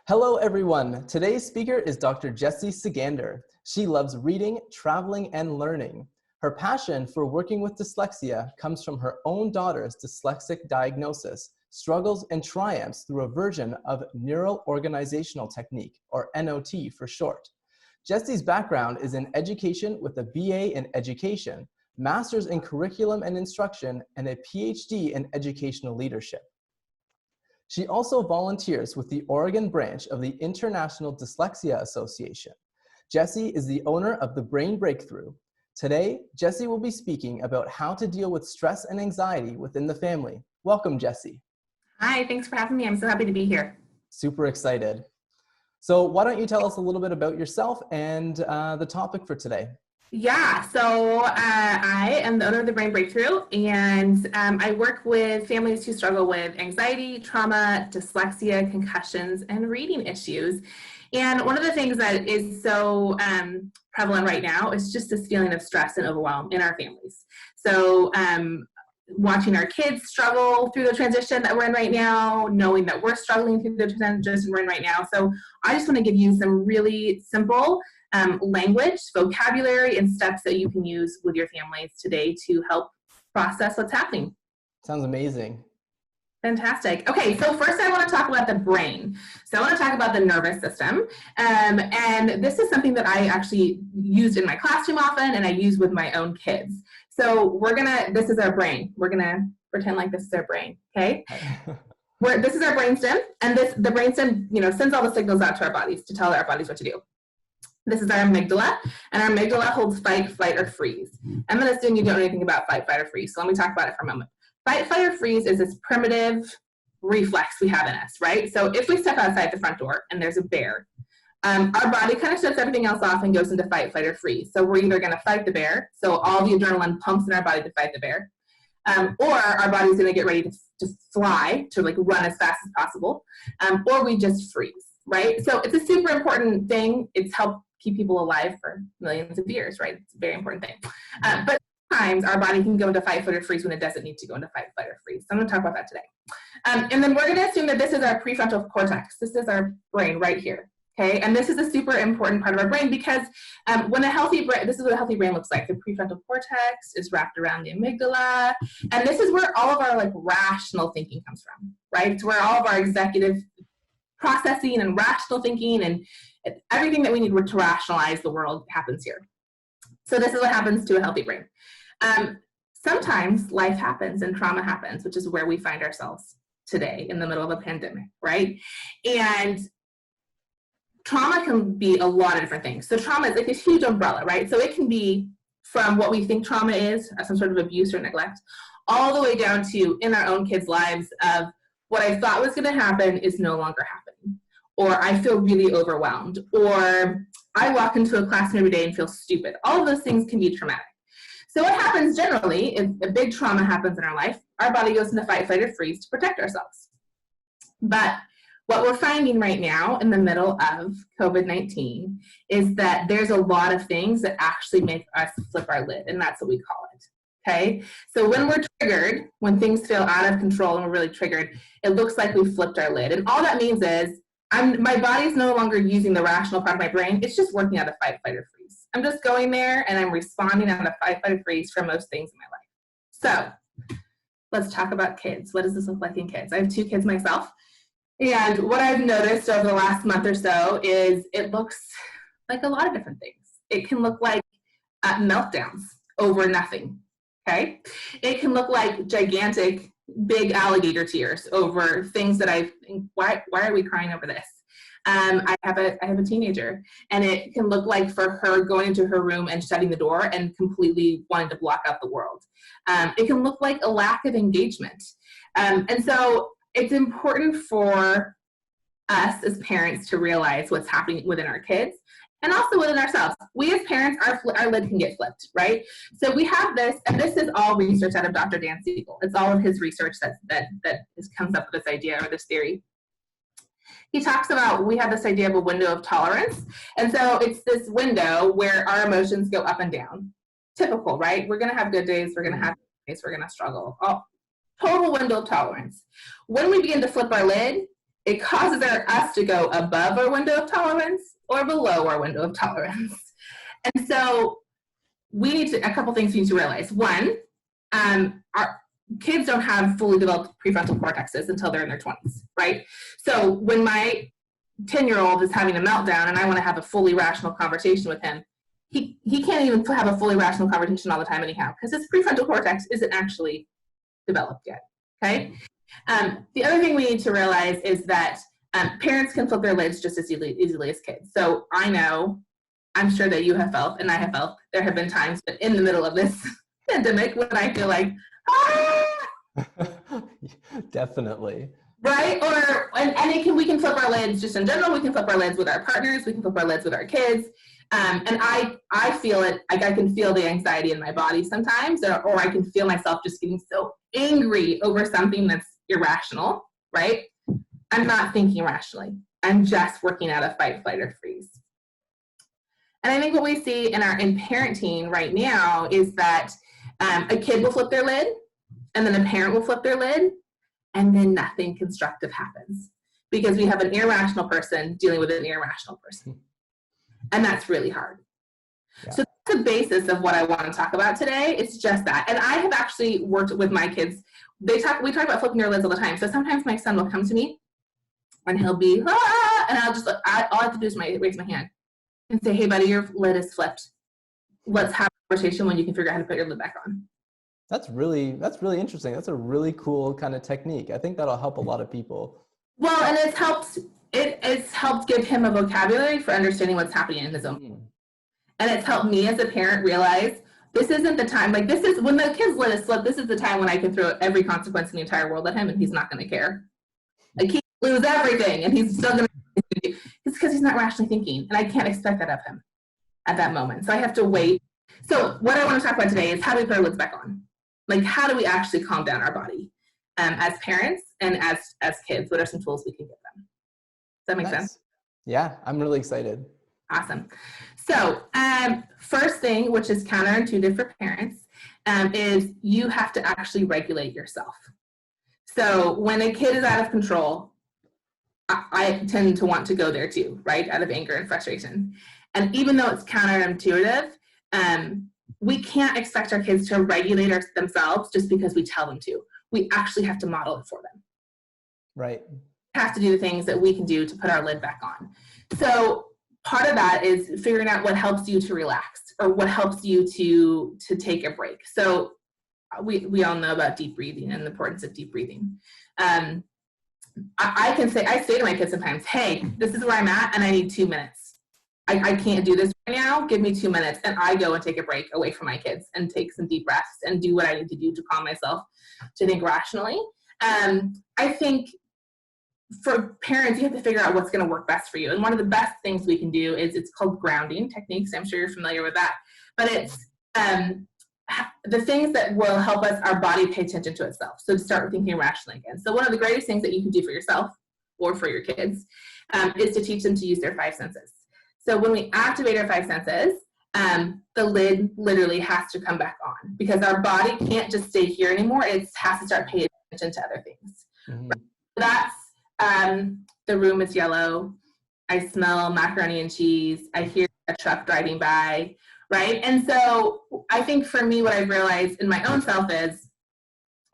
Hello, everyone. Today's speaker is Dr. Jessie Sagander. She loves reading, traveling, and learning. Her passion for working with dyslexia comes from her own daughter's dyslexic diagnosis, struggles, and triumphs through a version of Neural Organizational Technique, or NOT for short. Jessie's background is in education with a BA in education, master's in curriculum and instruction, and a PhD in educational leadership. She also volunteers with the Oregon branch of the International Dyslexia Association. Jessie is the owner of The Brain Breakthrough. Today, Jessie will be speaking about how to deal with stress and anxiety within the family. Welcome, Jessie. Hi, thanks for having me. I'm so happy to be here. Super excited. So why don't you tell us a little bit about yourself and the topic for today? Yeah, so I am the owner of The Brain Breakthrough, and I work with families who struggle with anxiety, trauma, dyslexia, concussions, and reading issues. And one of the things that is so prevalent right now is just this feeling of stress and overwhelm in our families. So watching our kids struggle through the transition that we're in right now, knowing that we're struggling through the transition we're in right now. So I just want to give you some really simple language, vocabulary, and steps that you can use with your families today to help process what's happening. Sounds amazing. Fantastic. Okay, so first I want to talk about the brain. So I want to talk about the nervous system. And this is something that I actually used in my classroom often, and I use with my own kids. So this is our brain. We're going to pretend like this is our brain, okay? This is our brainstem, and the brainstem, sends all the signals out to our bodies to tell our bodies what to do. This is our amygdala, and our amygdala holds fight, flight, or freeze. I'm going to assume you don't know anything about fight, flight, or freeze, so let me talk about it for a moment. Fight, flight, or freeze is this primitive reflex we have in us, right? So if we step outside the front door and there's a bear, our body kind of shuts everything else off and goes into fight, flight, or freeze. So we're either going to fight the bear, so all the adrenaline pumps in our body to fight the bear, or our body's going to get ready to fly, to run as fast as possible, or we just freeze, right? So it's a super important thing. It's helped keep people alive for millions of years, right? It's a very important thing. But sometimes our body can go into fight, flight, or freeze when it doesn't need to go into fight, flight, or freeze. So I'm going to talk about that today. And then we're going to assume that this is our prefrontal cortex. This is our brain right here. Okay, and this is a super important part of our brain because when a healthy brain, this is what a healthy brain looks like. The prefrontal cortex is wrapped around the amygdala, and this is where all of our rational thinking comes from, right? It's where all of our executive processing and rational thinking and everything that we need to rationalize the world happens here. So this is what happens to a healthy brain. Sometimes life happens and trauma happens, which is where we find ourselves today in the middle of a pandemic, right? And trauma can be a lot of different things. So trauma is like this huge umbrella, right? So it can be from what we think trauma is, some sort of abuse or neglect, all the way down to in our own kids' lives of what I thought was going to happen is no longer happening, or I feel really overwhelmed, or I walk into a classroom every day and feel stupid. All of those things can be traumatic. So what happens generally, if a big trauma happens in our life, our body goes into fight, flight, or freeze to protect ourselves. But what we're finding right now in the middle of COVID-19 is that there's a lot of things that actually make us flip our lid, and that's what we call it. Okay, so when we're triggered, when things feel out of control and we're really triggered, it looks like we flipped our lid. And all that means is my body's no longer using the rational part of my brain. It's just working out of fight, flight, or freeze. I'm just going there and I'm responding out of fight, flight, or freeze for most things in my life. So let's talk about kids. What does this look like in kids? I have 2 kids myself. And what I've noticed over the last month or so is it looks like a lot of different things. It can look like meltdowns over nothing. Okay, it can look like gigantic, big alligator tears over things that I think, why are we crying over this? I have a teenager, and it can look like for her going into her room and shutting the door and completely wanting to block out the world. It can look like a lack of engagement, and so it's important for us as parents to realize what's happening within our kids. And also within ourselves. We as parents, our lid can get flipped, right? So we have this, and this is all research out of Dr. Dan Siegel. It's all of his research that comes up with this idea or this theory. He talks about, we have this idea of a window of tolerance. And so it's this window where our emotions go up and down. Typical, right? We're gonna have good days, we're gonna have days, we're gonna struggle. Total window of tolerance. When we begin to flip our lid, it causes us to go above our window of tolerance or below our window of tolerance. And so a couple things we need to realize. One, our kids don't have fully developed prefrontal cortexes until they're in their 20s, right? So when my 10-year-old is having a meltdown and I want to have a fully rational conversation with him, he can't even have a fully rational conversation all the time anyhow, because his prefrontal cortex isn't actually developed yet, okay? The other thing we need to realize is that parents can flip their lids just as easily as kids. So I know, I'm sure that you have felt, and I have felt, there have been times in the middle of this pandemic when I feel like, Definitely. Right? We can flip our lids just in general. We can flip our lids with our partners. We can flip our lids with our kids. And I feel it, like I can feel the anxiety in my body sometimes, or I can feel myself just getting so angry over something that's irrational, right? I'm not thinking rationally. I'm just working out of fight, flight, or freeze. And I think what we see in parenting right now is that a kid will flip their lid, and then a parent will flip their lid, and then nothing constructive happens because we have an irrational person dealing with an irrational person. And that's really hard. Yeah. So that's the basis of what I want to talk about today. It's just that. And I have actually worked with my kids. We talk about flipping their lids all the time. So sometimes my son will come to me and he'll be, and I'll just, all I have to do is raise my hand and say, hey buddy, your lid is flipped. Let's have a conversation when you can figure out how to put your lid back on. That's really interesting. That's a really cool kind of technique. I think that'll help a lot of people. Well, and it's helped give him a vocabulary for understanding what's happening in his own. And it's helped me as a parent realize this isn't the time, like this is when the kid's lid is flipped, this is the time when I can throw every consequence in the entire world at him and he's not going to care. Like he can lose everything and he's still going to, it's because he's not rationally thinking, and I can't expect that of him at that moment. So I have to wait. So what I want to talk about today is how do we put our lids back on? Like how do we actually calm down our body as parents and as kids? What are some tools we can give them? Does that make sense? Yeah, I'm really excited. Awesome. So first thing, which is counterintuitive for parents, is you have to actually regulate yourself. So when a kid is out of control, I tend to want to go there too, right? Out of anger and frustration. And even though it's counterintuitive, we can't expect our kids to regulate themselves just because we tell them to. We actually have to model it for them. Right. We have to do the things that we can do to put our lid back on. So part of that is figuring out what helps you to relax or what helps you to take a break. So we all know about deep breathing and the importance of deep breathing. I say to my kids sometimes, hey, this is where I'm at and I need 2 minutes. I can't do this right now. Give me 2 minutes. And I go and take a break away from my kids and take some deep breaths and do what I need to do to calm myself, to think rationally. I think for parents, you have to figure out what's going to work best for you. And one of the best things we can do is it's called grounding techniques. I'm sure you're familiar with that. But it's the things that will help our body pay attention to itself. So to start thinking rationally again. So one of the greatest things that you can do for yourself or for your kids is to teach them to use their 5 senses. So when we activate our 5 senses, the lid literally has to come back on because our body can't just stay here anymore. It has to start paying attention to other things. Mm-hmm. That's the room is yellow. I smell macaroni and cheese. I hear a truck driving by, right? And so I think for me, what I've realized in my own self is,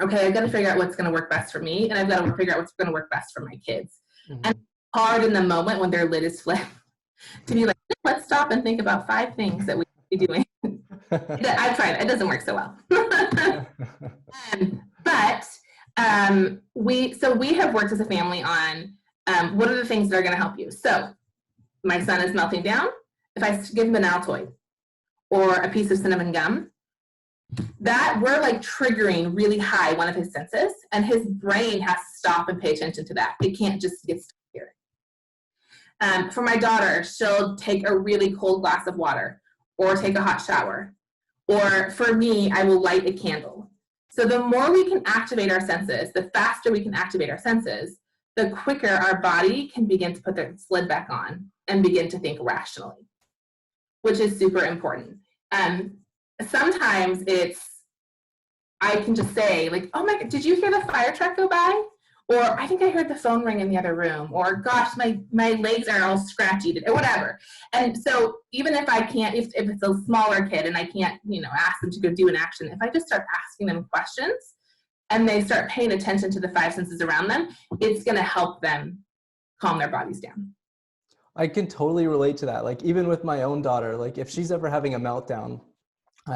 okay, I've got to figure out what's going to work best for me, and I've got to figure out what's going to work best for my kids. Mm-hmm. And it's hard in the moment when their lid is flipped to be like, let's stop and think about 5 things that we should be doing. I've tried. It doesn't work so well. But we have worked as a family on what are the things that are going to help you. So my son is melting down. If I give him an Altoid or a piece of cinnamon gum, that we're like triggering really high one of his senses, and his brain has to stop and pay attention to that. It can't just get stuck here. For my daughter, she'll take a really cold glass of water or take a hot shower. Or for me, I will light a candle. So the more we can activate our senses, the faster we can activate our senses, the quicker our body can begin to put their lid back on and begin to think rationally, which is super important. Sometimes I can just say like, oh my God, did you hear the fire truck go by? or I think I heard the phone ring in the other room, or gosh, my legs are all scratchy, or whatever. And so even if I can't, if it's a smaller kid and I can't, ask them to go do an action, if I just start asking them questions and they start paying attention to the five senses around them, it's going to help them calm their bodies down. I can totally relate to that. Like even with my own daughter, like if she's ever having a meltdown,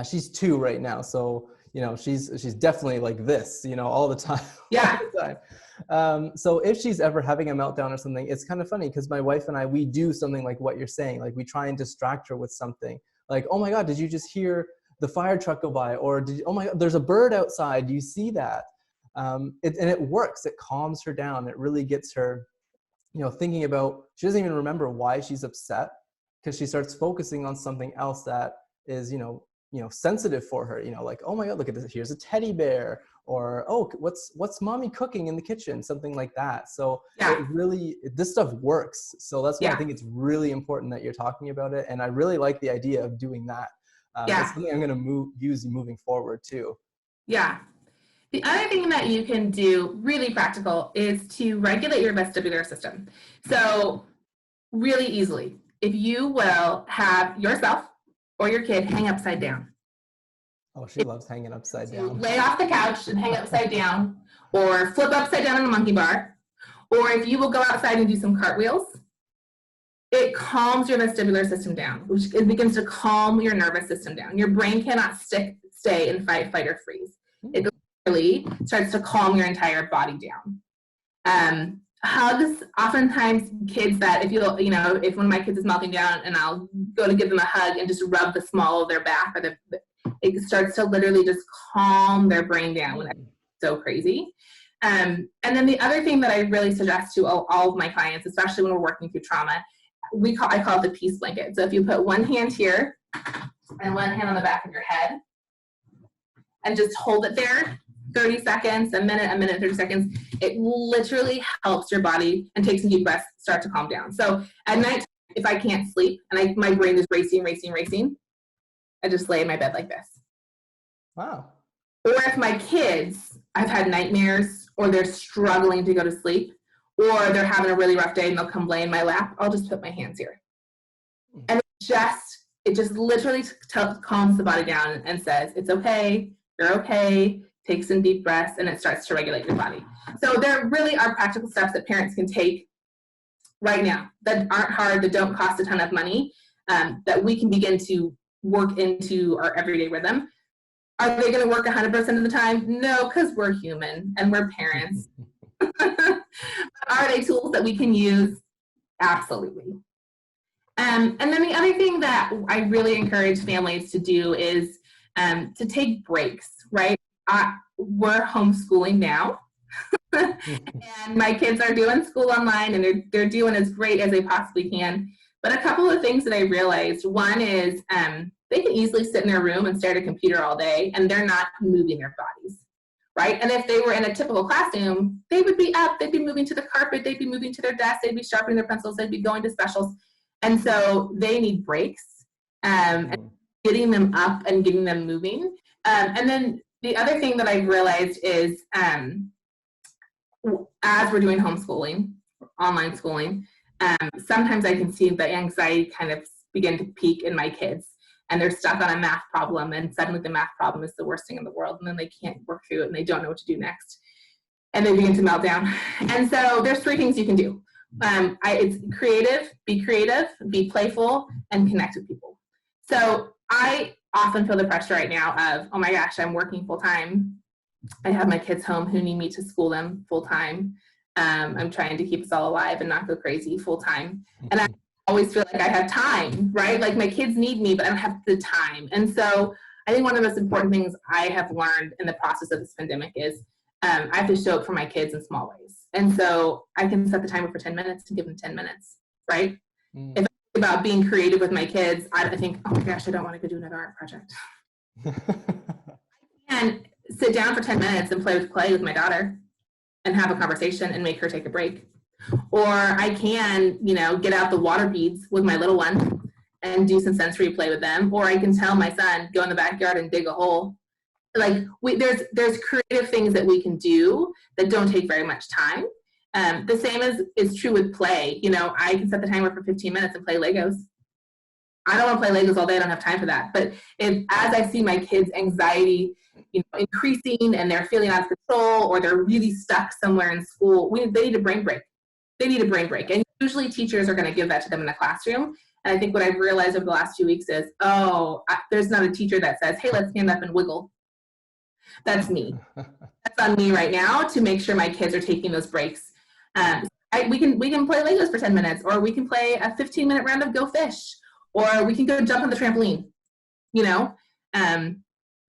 she's 2 right now. So, she's definitely like this, all the time. Yeah. All the time. So if she's ever having a meltdown or something, it's kind of funny because my wife and I, we do something like what you're saying. Like we try and distract her with something like, oh my God, did you just hear the fire truck go by? Or oh my God, there's a bird outside. Do you see that? And it works. It calms her down. It really gets her, thinking about, she doesn't even remember why she's upset because she starts focusing on something else that is, sensitive for her, like, oh my God, look at this, here's a teddy bear, or, oh, what's mommy cooking in the kitchen? Something like that. So Yeah. it really, this stuff works. So that's why I think it's really important that you're talking about it. And I really like the idea of doing that. It's something I'm going to use moving forward too. Yeah. The other thing that you can do, really practical, is to regulate your vestibular system. So really easily, if you will have yourself or your kid hang upside down. Oh, she loves hanging upside down. Lay off the couch and hang upside down, or flip upside down on a monkey bar, or if you will go outside and do some cartwheels, it calms your vestibular system down, which it begins to calm your nervous system down. Your brain cannot stay in fight, or freeze. It really starts to calm your entire body down. Hugs, oftentimes kids that if if one of my kids is melting down and I'll go to give them a hug and just rub the small of their back, or it starts to literally just calm their brain down when it's so crazy. And then the other thing that I really suggest to all of my clients, especially when we're working through trauma, I call it the peace blanket. So if you put one hand here and one hand on the back of your head and just hold it there 30 seconds, a minute, 30 seconds, it literally helps your body, and take some deep breaths, start to calm down. So at night, if I can't sleep and my brain is racing, I just lay in my bed like this. Wow. Or if my kids, I've had nightmares, or they're struggling to go to sleep, or they're having a really rough day and they'll come lay in my lap, I'll just put my hands here. And it just literally calms the body down and says, it's okay, you're okay, take some deep breaths, and it starts to regulate your body. So there really are practical steps that parents can take right now that aren't hard, that don't cost a ton of money, that we can begin to work into our everyday rhythm. Are they going to work 100% of the time? No, because we're human and we're parents. Are they tools that we can use? Absolutely. And then the other thing that I really encourage families to do is to take breaks, right? We're homeschooling now. And my kids are doing school online, and they're doing as great as they possibly can. But a couple of things that I realized, one is they can easily sit in their room and stare at a computer all day, and they're not moving their bodies, right? And if they were in a typical classroom, they would be up, they'd be moving to the carpet, they'd be moving to their desk, they'd be sharpening their pencils, they'd be going to specials. And so they need breaks, and getting them up and getting them moving. And then the other thing that I've realized is as we're doing homeschooling, online schooling, sometimes I can see the anxiety kind of begin to peak in my kids, and they're stuck on a math problem, and suddenly the math problem is the worst thing in the world, and then they can't work through it, and they don't know what to do next, and they begin to melt down. And so there's 3 things you can do. It's be creative, be playful, and connect with people. So I often feel the pressure right now of, oh my gosh, I'm working full time. I have my kids home who need me to school them full time. I'm trying to keep us all alive and not go crazy full time. And I always feel like I have time, right? Like my kids need me, but I don't have the time. And so I think one of the most important things I have learned in the process of this pandemic is I have to show up for my kids in small ways. And so I can set the timer for 10 minutes and give them 10 minutes, right? If I think about being creative with my kids, I think, oh my gosh, I don't want to go do another art project. And sit down for 10 minutes and play with clay with my daughter and have a conversation and make her take a break. Or I can, get out the water beads with my little one and do some sensory play with them. Or I can tell my son, go in the backyard and dig a hole. Like there's creative things that we can do that don't take very much time. The same is true with play. You know, I can set the timer for 15 minutes and play Legos. I don't want to play Legos all day. I don't have time for that. But as I see my kids' anxiety, you know, increasing and they're feeling out of control or they're really stuck somewhere in school, they need a brain break. They need a brain break. And usually teachers are going to give that to them in the classroom. And I think what I've realized over the last few weeks is, there's not a teacher that says, hey, let's stand up and wiggle. That's me. That's on me right now to make sure my kids are taking those breaks. We can play Legos for 10 minutes, or we can play a 15-minute round of Go Fish, or we can go jump on the trampoline, you know?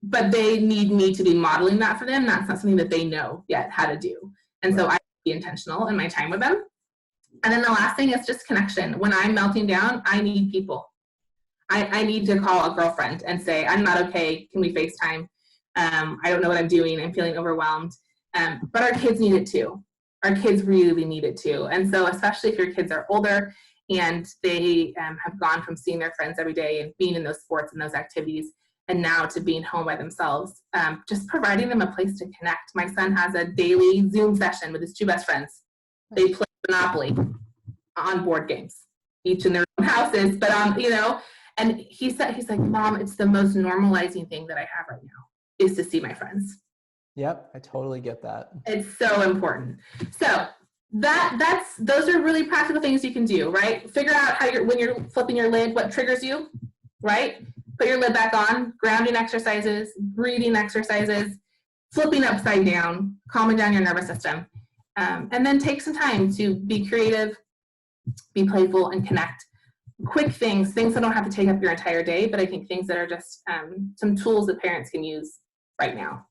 But they need me to be modeling that for them. That's not something that they know yet how to do. And so I be intentional in my time with them. And then the last thing is just connection. When I'm melting down, I need people. I need to call a girlfriend and say, I'm not okay. Can we FaceTime? I don't know what I'm doing. I'm feeling overwhelmed. But our kids need it too. Our kids really need it too. And so especially if your kids are older and they have gone from seeing their friends every day and being in those sports and those activities, and now to being home by themselves, just providing them a place to connect. My son has a daily Zoom session with his two best friends. They play Monopoly on board games, each in their own houses, but you know, and he's like, Mom, it's the most normalizing thing that I have right now is to see my friends. Yep, I totally get that. It's so important. So those are really practical things you can do, right? Figure out how when you're flipping your lid, what triggers you, right? Put your lid back on, grounding exercises, breathing exercises, flipping upside down, calming down your nervous system. And then take some time to be creative, be playful, and connect. Quick things that don't have to take up your entire day, but I think things that are just some tools that parents can use right now.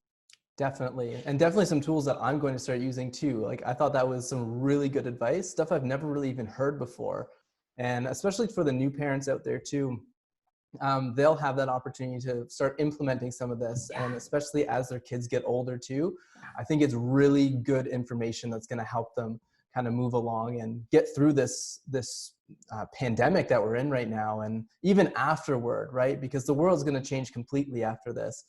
Definitely. And definitely some tools that I'm going to start using too. Like, I thought that was some really good advice, stuff I've never really even heard before. And especially for the new parents out there too, they'll have that opportunity to start implementing some of this. And especially as their kids get older too, I think it's really good information that's going to help them kind of move along and get through this pandemic that we're in right now, and even afterward, right? Because the world's going to change completely after this,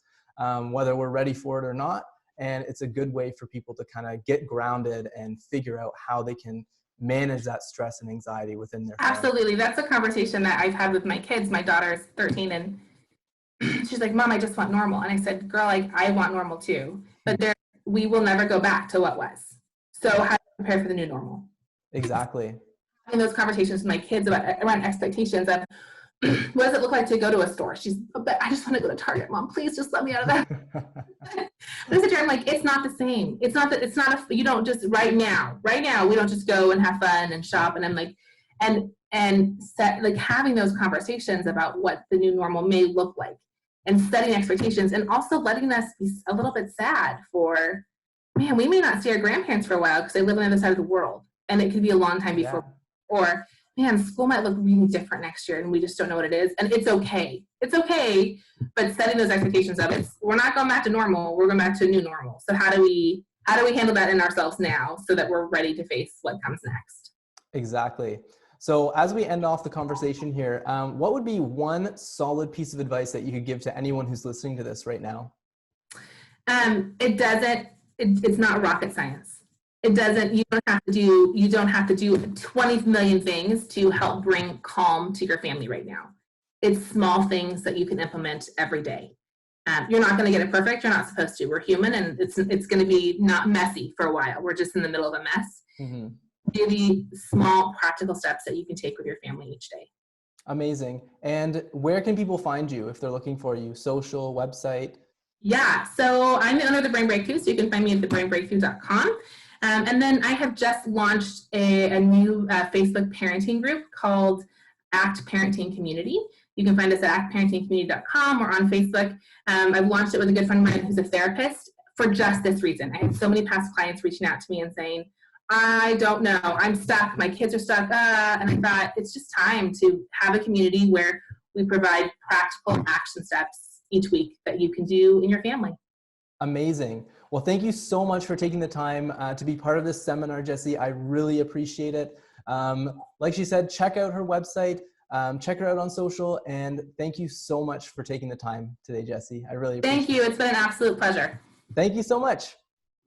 whether we're ready for it or not. And it's a good way for people to kind of get grounded and figure out how they can manage that stress and anxiety within their family. Absolutely. That's a conversation that I've had with my kids. My daughter's 13 and she's like, Mom, I just want normal. And I said, girl, I want normal too, but we will never go back to what was. So how do you prepare for the new normal? Exactly. Having those conversations with my kids around expectations of what does it look like to go to a store? I just want to go to Target, Mom. Please just let me out of that. But I'm like, it's not the same. You don't just right now, we don't just go and have fun and shop. And I'm like, and set, like having those conversations about what the new normal may look like and setting expectations, and also letting us be a little bit sad for, man, we may not see our grandparents for a while because they live on the other side of the world. And it could be a long time before, or man, school might look really different next year and we just don't know what it is. And it's okay. It's okay. But setting those expectations of we're not going back to normal. We're going back to a new normal. So how do we handle that in ourselves now so that we're ready to face what comes next? Exactly. So as we end off the conversation here, what would be one solid piece of advice that you could give to anyone who's listening to this right now? It's not rocket science. You don't have to do 20 million things to help bring calm to your family right now. It's small things that you can implement every day. You're not going to get it perfect. You're not supposed to. We're human, and it's going to be not messy for a while. We're just in the middle of a mess. Mm-hmm. Really small, practical steps that you can take with your family each day. Amazing. And where can people find you if they're looking for you? Social, website? Yeah, so I'm the owner of The Brain Breakthrough, so you can find me at thebrainbreakthrough.com. And then I have just launched a new Facebook parenting group called ACT Parenting Community. You can find us at actparentingcommunity.com or on Facebook. I've launched it with a good friend of mine who's a therapist for just this reason. I had so many past clients reaching out to me and saying, I don't know, I'm stuck, my kids are stuck, and I thought it's just time to have a community where we provide practical action steps each week that you can do in your family. Amazing. Well, thank you so much for taking the time to be part of this seminar, Jessie. I really appreciate it. Like she said, check out her website. Check her out on social, and thank you so much for taking the time today, Jessie. I really appreciate it. Thank you. It's been an absolute pleasure. Thank you so much.